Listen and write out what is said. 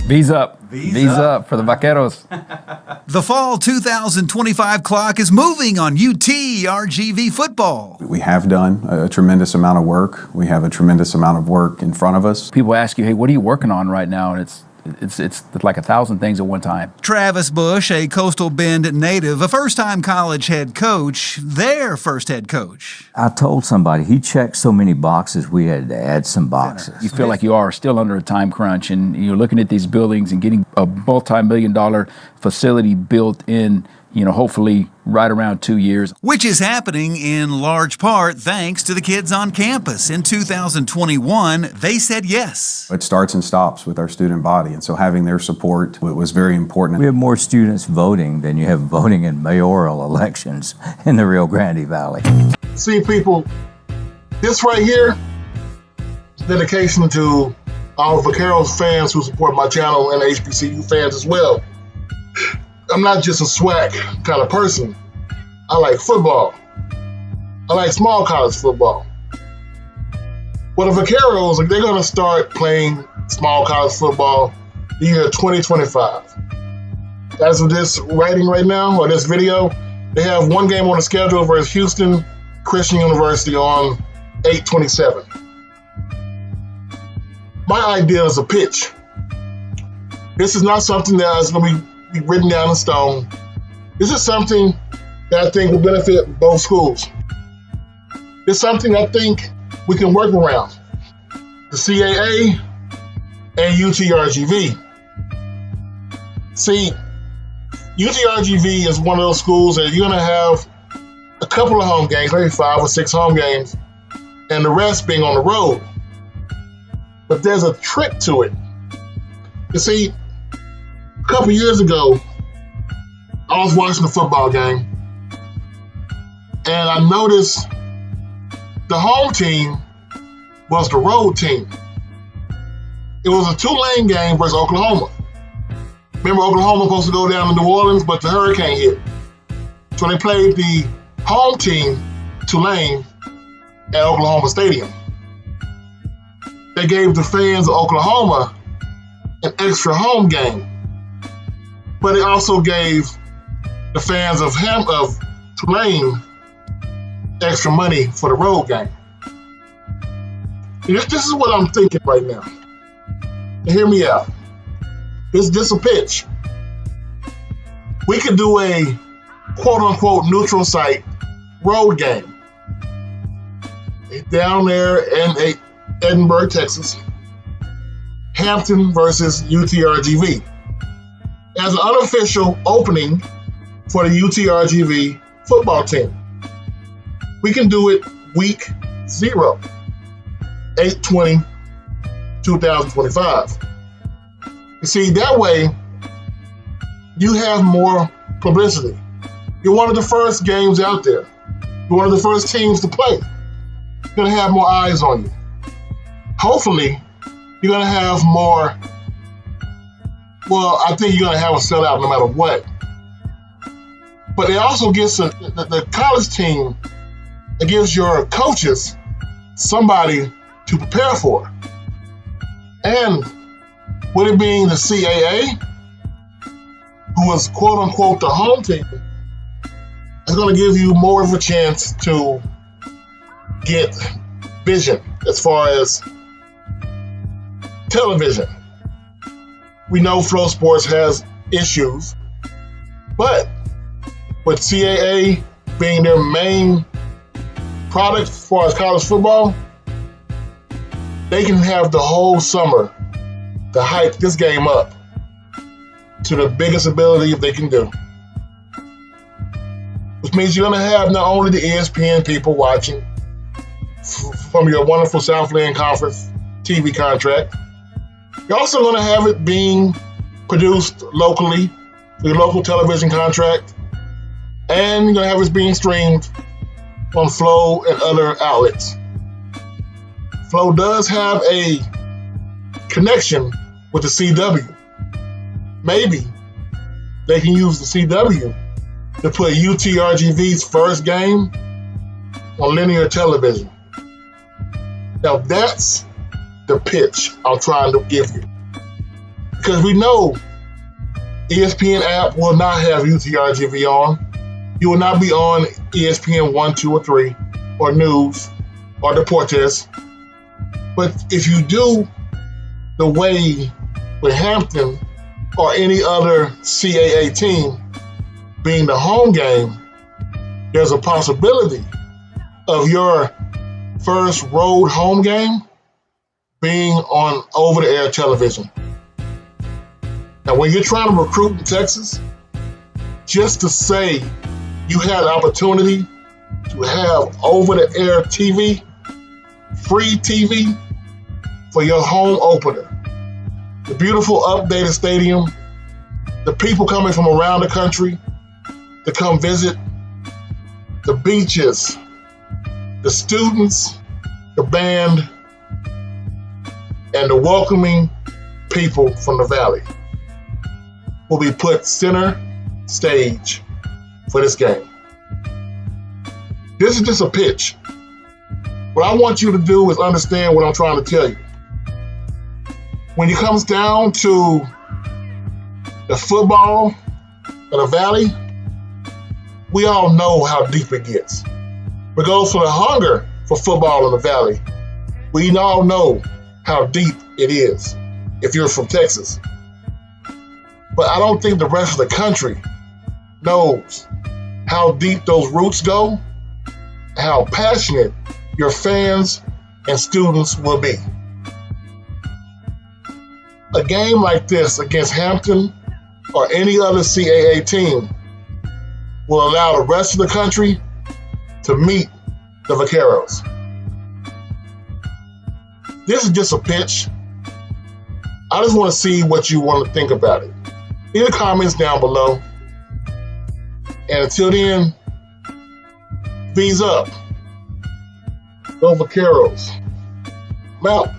V's up. V's up for the Vaqueros. The fall 2025 clock is moving on UTRGV football. We have done a tremendous amount of work. We have a tremendous amount of work in front of us. People ask you, hey, what are you working on right now? And it's like 1,000 things at one time. Travis Bush, a Coastal Bend native, a first-time college head coach, their first head coach. I told somebody he checked so many boxes, we had to add some boxes. You feel like you are still under a time crunch, and you're looking at these buildings and getting a multi-million-dollar facility built in, hopefully right around 2 years. Which is happening in large part thanks to the kids on campus. In 2021, they said yes. It starts and stops with our student body, and so having their support was very important. We have more students voting than you have voting in mayoral elections in the Rio Grande Valley. See, people, this right here is dedication to all Vaqueros fans who support my channel and HBCU fans as well. I'm not just a swag kind of person. I like football. I like small college football. Well, the Vaqueros, they're going to start playing small college football the year 2025. As of this writing right now, or this video, they have one game on the schedule versus Houston Christian University on 8/27. My idea is a pitch. This is not something that is going to be written down in stone. This is something that I think will benefit both schools. It's something I think we can work around. The CAA and UTRGV. See, UTRGV is one of those schools that you're going to have a couple of home games, maybe 5 or 6 home games, and the rest being on the road. But there's a trick to it. You see, a couple years ago, I was watching a football game, and I noticed the home team was the road team. It was a Tulane game versus Oklahoma. Remember, Oklahoma was supposed to go down to New Orleans, but the hurricane hit. So they played the home team, Tulane, at Oklahoma Stadium. They gave the fans of Oklahoma an extra home game, but it also gave the fans of Tulane extra money for the road game. This is what I'm thinking right now. And hear me out. This is a pitch. We could do a quote-unquote neutral site road game down there in Edinburgh, Texas. Hampton versus UTRGV. As an unofficial opening for the UTRGV football team. We can do it week 0, 8/20/2025. You see, that way, you have more publicity. You're one of the first games out there. You're one of the first teams to play. You're going to have more eyes on you. Hopefully, you're going to have more, I think you're going to have a sellout no matter what. But it also gives the college team, it gives your coaches somebody to prepare for. And with it being the CAA, who was quote-unquote the home team, it's going to give you more of a chance to get vision as far as television. We know Flow Sports has issues, but with CAA being their main product as far as college football, they can have the whole summer to hype this game up to the biggest ability they can do. Which means you're going to have not only the ESPN people watching from your wonderful Southland Conference TV contract, you're also going to have it being produced locally, your local television contract, and you're going to have it being streamed on Flow and other outlets. Flow does have a connection with the CW. Maybe they can use the CW to put UTRGV's first game on linear television. Now that's the pitch I'm trying to give you. because we know ESPN app will not have UTRGV on. You will not be on ESPN 1, 2, or 3, or News, or Deportes. But if you do the way with Hampton or any other CAA team being the home game, there's a possibility of your first road home game being on over-the-air television. Now, when you're trying to recruit in Texas, just to say you had the opportunity to have over-the-air TV, free TV for your home opener, the beautiful updated stadium, the people coming from around the country to come visit, the beaches, the students, the band, and the welcoming people from the Valley will be put center stage for this game. This is just a pitch. What I want you to do is understand what I'm trying to tell you. When it comes down to the football of the Valley, we all know how deep it gets. Regardless of the hunger for football in the Valley, we all know how deep it is if you're from Texas. But I don't think the rest of the country knows how deep those roots go, how passionate your fans and students will be. A game like this against Hampton or any other CAA team will allow the rest of the country to meet the Vaqueros. This is just a pitch. I just want to see what you want to think about it. Leave the comments down below. And until then, V's up. Go Vaqueros. I'm out.